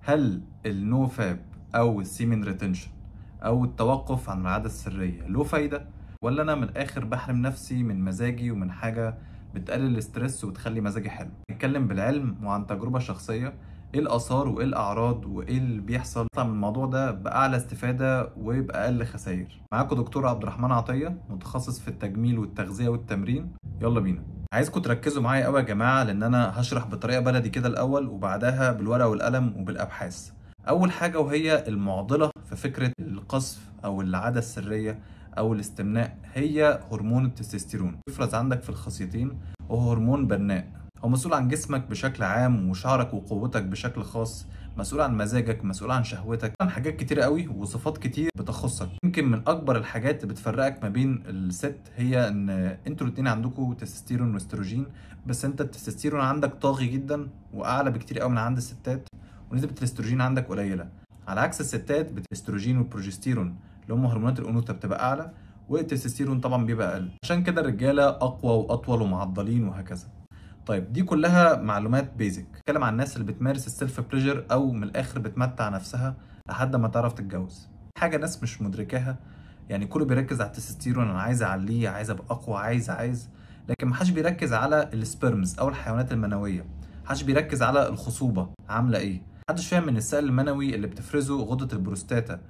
هل النو فاب او السيمن ريتنشن او التوقف عن العادة السرية له فايدة، ولا انا من الاخر بحرم نفسي من مزاجي ومن حاجة بتقلل الاسترس وتخلي مزاجي حلو؟ نتكلم بالعلم وعن تجربة شخصية، ايه الاثار وايه الاعراض وايه اللي بيحصل من الموضوع ده باعلى استفادة وباقل خسائر. معاكم دكتور عبد الرحمن عطية، متخصص في التجميل والتغذية والتمرين. يلا بينا. عايزكم تركزوا معايا قوي يا جماعة، لان انا هشرح بطريقة بلدي كده الاول وبعدها بالورقة والقلم وبالابحاث. اول حاجة وهي المعضلة في فكرة القذف او العادة السرية او الاستمناء، هي هرمون التستوستيرون. بيفرز عندك في الخصيتين، وهو هرمون بناء، هو مسؤول عن جسمك بشكل عام وشعرك وقوتك بشكل خاص، مسؤول عن مزاجك، مسؤول عن شهوتك، عن حاجات كتير قوي وصفات كتير بتخصك. يمكن من اكبر الحاجات اللي بتفرقك ما بين الست هي ان انتوا الاتنين عندكم تستوستيرون واستروجين، بس انت التستوستيرون عندك طاغي جدا واعلى بكتير قوي من عند الستات، ونسبة الاستروجين عندك قليلة. على عكس الستات بالاستروجين والبروجستيرون اللي هم هرمونات الانوثه بتبقى اعلى، والتستوستيرون طبعا بيبقى اقل. عشان كده الرجاله اقوى واطول ومعضلين وهكذا. طيب دي كلها معلومات بيزك، بتكلم عن الناس اللي بتمارس السيلف بليجر او من الاخر بتمتع نفسها لحد ما تعرف تتجوز. حاجه ناس مش مدركاها، يعني كله بيركز على التستوستيرون، انا عايز اعليه، عايز ابقى اقوى، عايز، لكن محدش بيركز على السبرمز او الحيوانات المنويه، محدش بيركز على الخصوبه عامله ايه، محدش فاهم ان السائل المنوي اللي بتفرزه غدة البروستاتا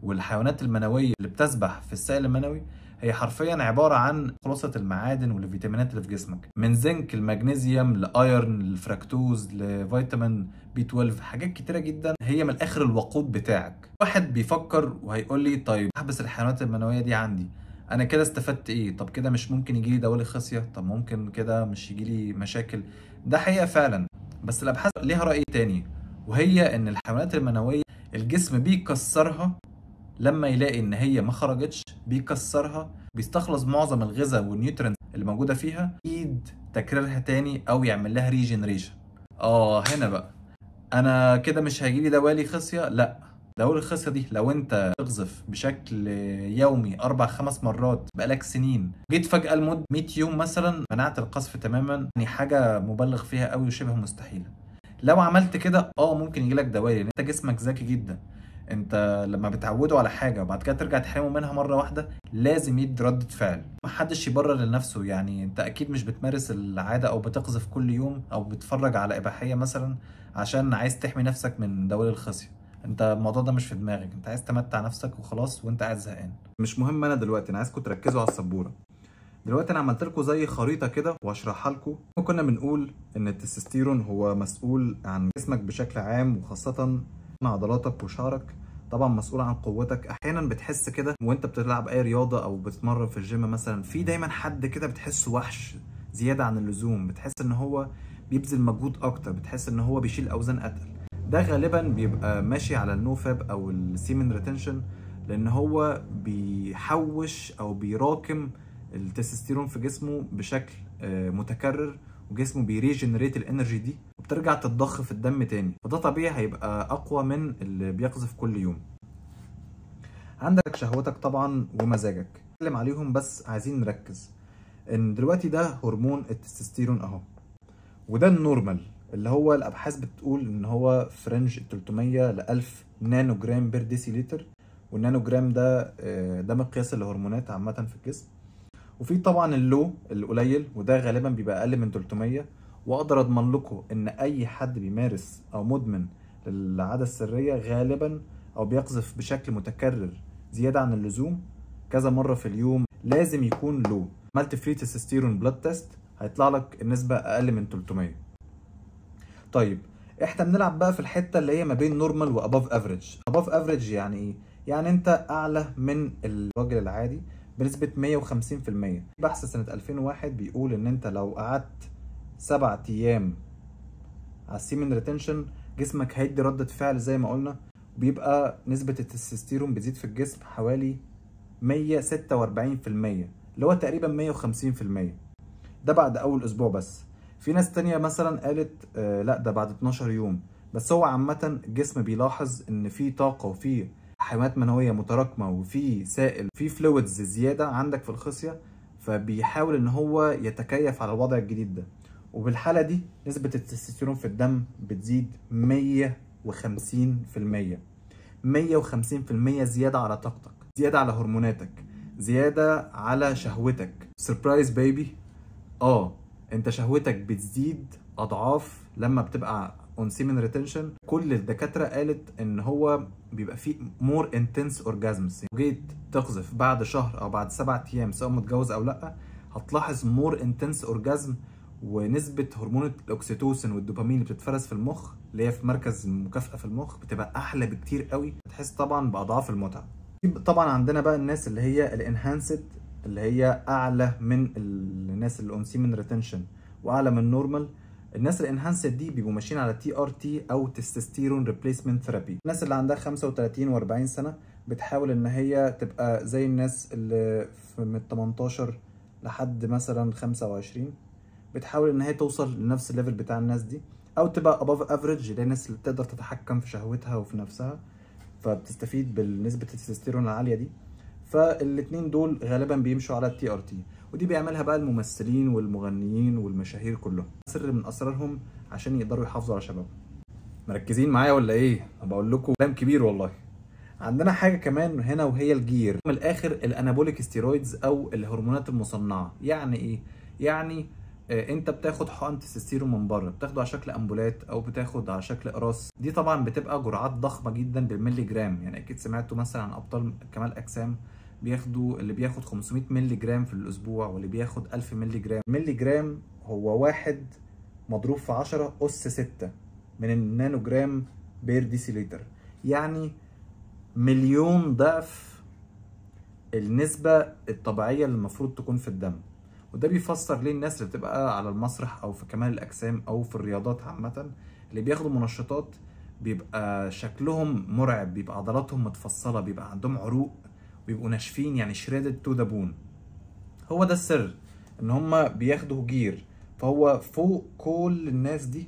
والحيوانات المنوية اللي بتسبح في السائل المنوي هي حرفيا عبارة عن خلاصة المعادن والفيتامينات اللي في جسمك، من زنك المغنيسيوم لايرن للفركتوز لفيتامين بي 12، حاجات كتيرة جدا هي من الاخر الوقود بتاعك. واحد بيفكر وهيقول لي طيب احبس الحيوانات المنوية دي عندي، انا كده استفدت ايه؟ طب كده مش ممكن يجيلي دوالي خصية؟ طب ممكن كده مش يجيلي مشاكل؟ ده حقيقة فعلا، بس الابحاث ليها رأي تاني، وهي ان الحيوانات المنويه الجسم بيكسرها لما يلاقي ان هي ما خرجتش، بيكسرها، بيستخلص معظم الغذاء والنيوترينز اللي موجوده فيها، يعيد تكريرها تاني او يعمل لها ريجنريشن. هنا بقى انا كده مش هيجيلي دوالي خصيه؟ لا، دوالي الخصيه دي لو انت تقذف بشكل يومي 4 5 مرات بقالك سنين، جيت فجاه لمده 100 يوم مثلا منعت القذف تماما، يعني حاجه مبالغ فيها قوي وشبه مستحيله. لو عملت كده ممكن يجيلك دوالي، لان انت جسمك ذكي جدا. انت لما بتعوده على حاجه وبعد كده ترجع تحرمه منها مره واحده لازم يدي ردة فعل. محدش يبرر لنفسه، يعني انت اكيد مش بتمارس العاده او بتقذف كل يوم او بتتفرج على اباحيه مثلا عشان عايز تحمي نفسك من دوالي الخصيه. انت الموضوع ده مش في دماغك، انت عايز تمتع نفسك وخلاص وانت قاعد زهقان. مش مهم، انا دلوقتي انا عايزكم تركزوا على السبوره. دلوقتي انا عملت لكم زي خريطه كده وهشرحها لكم. كنا بنقول ان التستوستيرون هو مسؤول عن جسمك بشكل عام، وخاصه عضلاتك وشعرك، طبعا مسؤول عن قوتك. احيانا بتحس كده وانت بتلعب اي رياضه او بتتمرن في الجيم مثلا، في دايما حد كده بتحسه وحش زياده عن اللزوم، بتحس ان هو بيبذل مجهود اكتر، بتحس ان هو بيشيل اوزان اتقل. ده غالبا بيبقى ماشي على النوفاب او السيمن ريتنشن، لان هو بيحوش او بيراكم التستوستيرون في جسمه بشكل متكرر، وجسمه بيريجنريت الانرجي دي وبترجع تتضخ في الدم تاني، وده طبيعي هيبقى اقوى من اللي بيقذف كل يوم. عندك شهوتك طبعا ومزاجك، نتكلم عليهم، بس عايزين نركز ان دلوقتي ده هرمون التستوستيرون اهو، وده النورمال اللي هو الابحاث بتقول ان هو فرنج 300 ل 1000 نانو جرام بير ديسيليتر، والنانو جرام ده مقياس الهرمونات عامه في الجسم. وفي طبعا اللو القليل، وده غالبا بيبقى اقل من 300. واقدر اضمن لكم ان اي حد بيمارس او مدمن للعاده السريه غالبا او بيقذف بشكل متكرر زياده عن اللزوم كذا مره في اليوم لازم يكون لو. عملت فري تستوستيرون بلاد تيست هيطلع لك النسبه اقل من 300. طيب احنا بنلعب بقى في الحته اللي هي ما بين نورمال واباف افريج. اباف افريج يعني ايه؟ يعني انت اعلى من الراجل العادي بنسبة 150%. بحث سنة 2001 بيقول ان انت لو قعدت 7 ايام على السيمن ريتنشن جسمك هيدي ردة فعل زي ما قلنا، بيبقى نسبة التستوستيرون بتزيد في الجسم حوالي 146%، اللي هو تقريبا 150%. ده بعد اول اسبوع بس. في ناس تانية مثلا قالت لا ده بعد 12 يوم. بس هو عامة الجسم بيلاحظ ان في طاقة وفي حيوانات منويه متراكمه وفي سائل في فلويدز زياده عندك في الخصيه، فبيحاول ان هو يتكيف على الوضع الجديد ده. وبالحاله دي نسبه التستوستيرون في الدم بتزيد 100%. 150%. 150% زيادة على طاقتك، زيادة على هرموناتك، زيادة على شهوتك. سربرايز بيبي، انت شهوتك بتزيد اضعاف لما بتبقى اون سيمن ريتنشن. كل الدكاتره قالت ان هو بيبقى فيه مور انتنس اورجازمز. لو جيت تقذف بعد شهر او بعد 7 ايام سواء متجوز او لا، هتلاحظ مور انتنس اورجازم، ونسبه هرمون الاكسيتوسين والدوبامين اللي بتتفرز في المخ، اللي هي في مركز المكافاه في المخ، بتبقى احلى بكتير قوي. بتحس طبعا باضعاف المتعه. طبعا عندنا بقى الناس اللي هي الانهانسد، اللي هي اعلى من الناس اللي اون سيمن ريتنشن واعلى من النورمال. الناس الانهانسد دي بيبقوا ماشيين على تي ار تي او تستوستيرون ريبليسمنت ثيرابي. الناس اللي عندها 35 و40 سنه بتحاول ان هي تبقى زي الناس اللي من 18 لحد مثلا 25، بتحاول ان هي توصل لنفس الليفل بتاع الناس دي، او تبقى اباف افريج، اللي هي الناس اللي بتقدر تتحكم في شهوتها وفي نفسها، فبتستفيد بالنسبه التستوستيرون العاليه دي. فالاثنين دول غالبا بيمشوا على التي ار تي، ودي بيعملها بقى الممثلين والمغنيين والمشاهير كلهم. سر من اسرارهم عشان يقدروا يحافظوا على شبابهم. مركزين معايا ولا ايه؟ بقول لكم كلام كبير والله. عندنا حاجه كمان هنا وهي الجير، من الاخر الانابوليك ستيرويدز او الهرمونات المصنعه. يعني ايه؟ يعني انت بتاخد حقن تستوستيرون من بره، بتاخده على شكل امبولات او بتاخد على شكل اقراص. دي طبعا بتبقى جرعات ضخمه جدا بالملي جرام. يعني اكيد سمعتوا مثلا عن ابطال كمال اجسام بياخدوا، اللي بياخد 500 ملي جرام في الاسبوع، واللي بياخد 1000 ملي جرام. ملي جرام هو 1 مضروب في 10 أس 6 من النانو جرام بير ديسيليتر، يعني مليون ضعف النسبة الطبيعية اللي المفروض تكون في الدم. وده بيفسر ليه الناس اللي بتبقى على المسرح او في كمال الاجسام او في الرياضات عامة اللي بياخدوا منشطات بيبقى شكلهم مرعب، بيبقى عضلاتهم متفصلة، بيبقى عندهم عروق، بيبقوا ناشفين، يعني شريدد تو ذا بون. هو ده السر، ان هم بياخدوا جير. فهو فوق كل الناس دي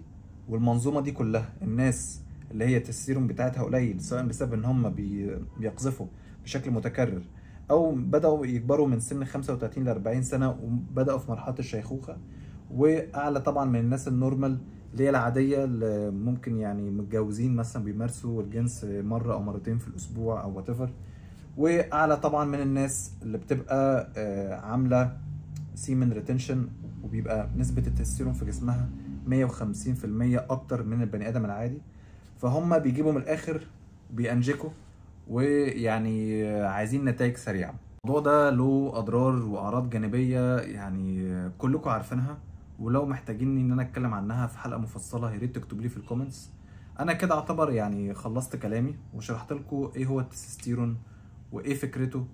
والمنظومة دي كلها، الناس اللي هي التستيرون بتاعتها قليل سواء بسبب ان هم بيقذفوا بشكل متكرر، او بداوا يكبروا من سن 35 ل 40 سنه وبداوا في مرحله الشيخوخه، واعلى طبعا من الناس النورمال اللي هي العاديه اللي ممكن يعني متجوزين مثلا بيمارسوا الجنس مره او مرتين في الاسبوع او وات ايفر، واعلى طبعا من الناس اللي بتبقى عامله سيمن ريتنشن وبيبقى نسبه التستيرون في جسمها 150% اكتر من البني ادم العادي. فهم بيجيبوا من الاخر بينجكوا ويعني عايزين نتائج سريعه. الموضوع ده له اضرار واعراض جانبيه يعني كلكم عارفينها، ولو محتاجين ان انا اتكلم عنها في حلقه مفصله يا ريت تكتبوا لي في الكومنتس. انا كده اعتبر يعني خلصت كلامي وشرحت لكم ايه هو التستوستيرون وايه فكرته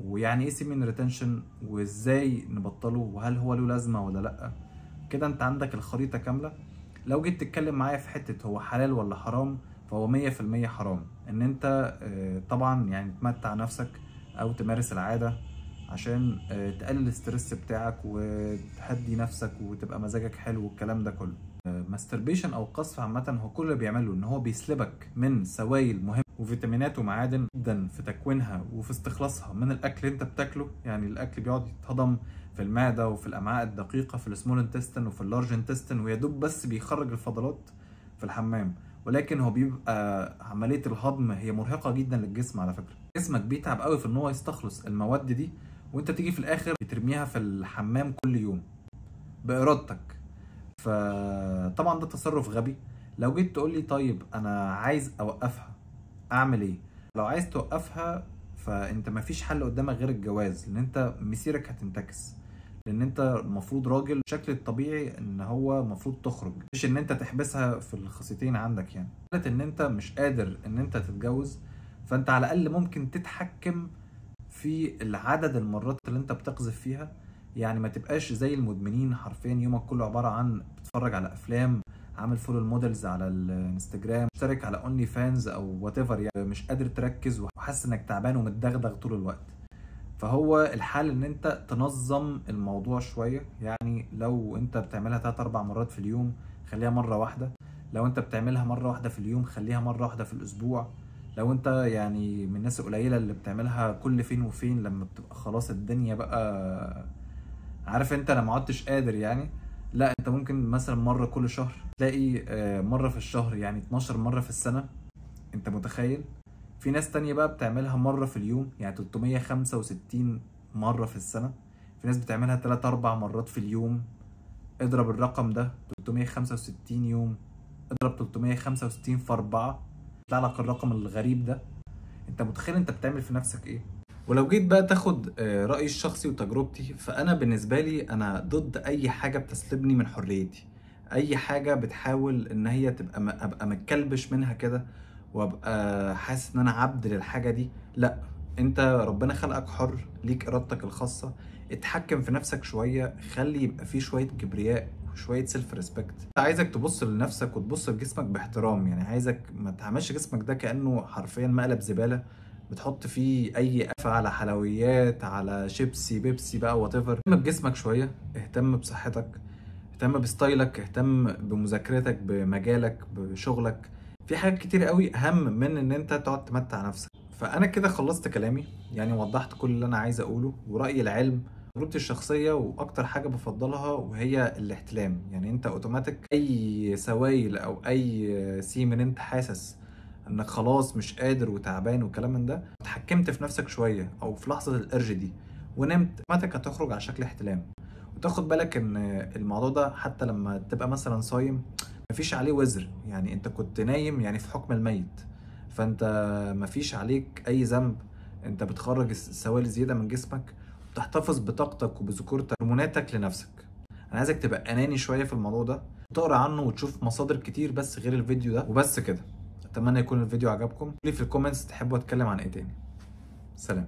ويعني ايه سيمن ريتنشن وازاي نبطله وهل هو له لازمه ولا لا. كده انت عندك الخريطه كامله. لو جيت تتكلم معايا في حته هو حلال ولا حرام، فهو 100% حرام ان انت طبعا يعني تمتع نفسك او تمارس العاده عشان تقلل الاسترس بتاعك وتهدي نفسك وتبقى مزاجك حلو والكلام ده كله. ماستربيشن او قصف عامه هو كل اللي بيعمله ان هو بيسلبك من سوائل مهمه وفيتامينات ومعادن جدا في تكوينها وفي استخلاصها من الاكل اللي انت بتاكله. يعني الاكل بيقعد يتهضم في المعده وفي الامعاء الدقيقه في السمول انتستين وفي اللارج انتستين، ويا دوب بس بيخرج الفضلات في الحمام، ولكن هو بيبقى عمليه الهضم هي مرهقه جدا للجسم. على فكره جسمك بيتعب قوي في ان هو يستخلص المواد دي، وانت تيجي في الاخر بترميها في الحمام كل يوم بارادتك. فطبعا ده تصرف غبي. لو جيت تقول لي طيب انا عايز اوقفها اعمل ايه؟ لو عايز توقفها فانت مفيش حل قدامك غير الجواز، لان انت مسيرك هتنتكس، لان انت المفروض راجل. الشكل الطبيعي ان هو المفروض تخرج، مش ان انت تحبسها في الخصيتين عندك. يعني قالت ان انت مش قادر ان انت تتجوز، فانت على الاقل ممكن تتحكم في العدد المرات اللي انت بتقذف فيها. يعني ما تبقاش زي المدمنين حرفيا يومك كله عباره عن بتتفرج على افلام، عامل فولو المودلز على الانستجرام، مشترك على اونلي فانز او وات ايفر، يعني مش قادر تركز وحاسس انك تعبان ومتدغدغ طول الوقت. فهو الحل ان انت تنظم الموضوع شويه. يعني لو انت بتعملها 3 4 مرات في اليوم خليها مره واحده، لو انت بتعملها مره واحده في اليوم خليها مره واحده في الاسبوع، لو انت يعني من الناس القليله اللي بتعملها كل فين وفين لما بتبقى خلاص الدنيا بقى عارف انت انا ما عدتش قادر يعني، لا، انت ممكن مثلا مره كل شهر تلاقي مره في الشهر، يعني 12 مره في السنه. انت متخيل؟ في ناس تانية بقى بتعملها مرة في اليوم، يعني 365 مرة في السنة. في ناس بتعملها 3 4 مرات في اليوم. اضرب الرقم ده 365 يوم، اضرب 365 في 4، يطلع لك الرقم الغريب ده. انت متخيل انت بتعمل في نفسك ايه؟ ولو جيت بقى تاخد رأيي الشخصي وتجربتي، فأنا بالنسبة لي أنا ضد أي حاجة بتسلبني من حريتي. أي حاجة بتحاول إن هي أبقى متكلبش منها كده، وأبقى حاسس إن أنا عبد للحاجة دي. لأ، أنت ربنا خلقك حر، ليك إرادتك الخاصة. اتحكم في نفسك شوية، خلي يبقى فيه شوية كبرياء وشوية سيلف ريسبكت. عايزك تبص لنفسك وتبص لجسمك باحترام، يعني عايزك ما تعملش جسمك ده كأنه حرفيا مقلب زبالة بتحط فيه اي قفا على حلويات، على شيبسي، بيبسي بقى، وات ايفر. اهتم بجسمك شويه، اهتم بصحتك، اهتم بستايلك، اهتم بمذاكرتك، بمجالك، بشغلك. في حاجات كتير قوي اهم من ان انت تقعد تمتع نفسك. فانا كده خلصت كلامي، يعني وضحت كل اللي انا عايز اقوله، ورأيي العلم، تجربتي الشخصية، واكتر حاجة بفضلها وهي الاحتلام. يعني انت اوتوماتيك اي سوائل او اي سيمن انت حاسس انك خلاص مش قادر وتعبان وكلام من ده، اتحكمت في نفسك شوية او في لحظة الارج دي ونمت، اوتوماتيك هتخرج على شكل احتلام. وتاخد بالك ان الموضوع ده حتى لما تبقى مثلا صايم مفيش عليه وزر، يعني انت كنت نايم يعني في حكم الميت، فانت مفيش عليك اي ذنب. انت بتخرج السوائل زياده من جسمك، وتحتفظ بطاقتك وبذكورتك هرموناتك لنفسك. انا عايزك تبقى اناني شويه في الموضوع ده، وتقرا عنه وتشوف مصادر كتير بس غير الفيديو ده وبس كده. اتمنى يكون الفيديو عجبكم. قولي في الكومنتس تحبوا اتكلم عن ايه تاني. سلام.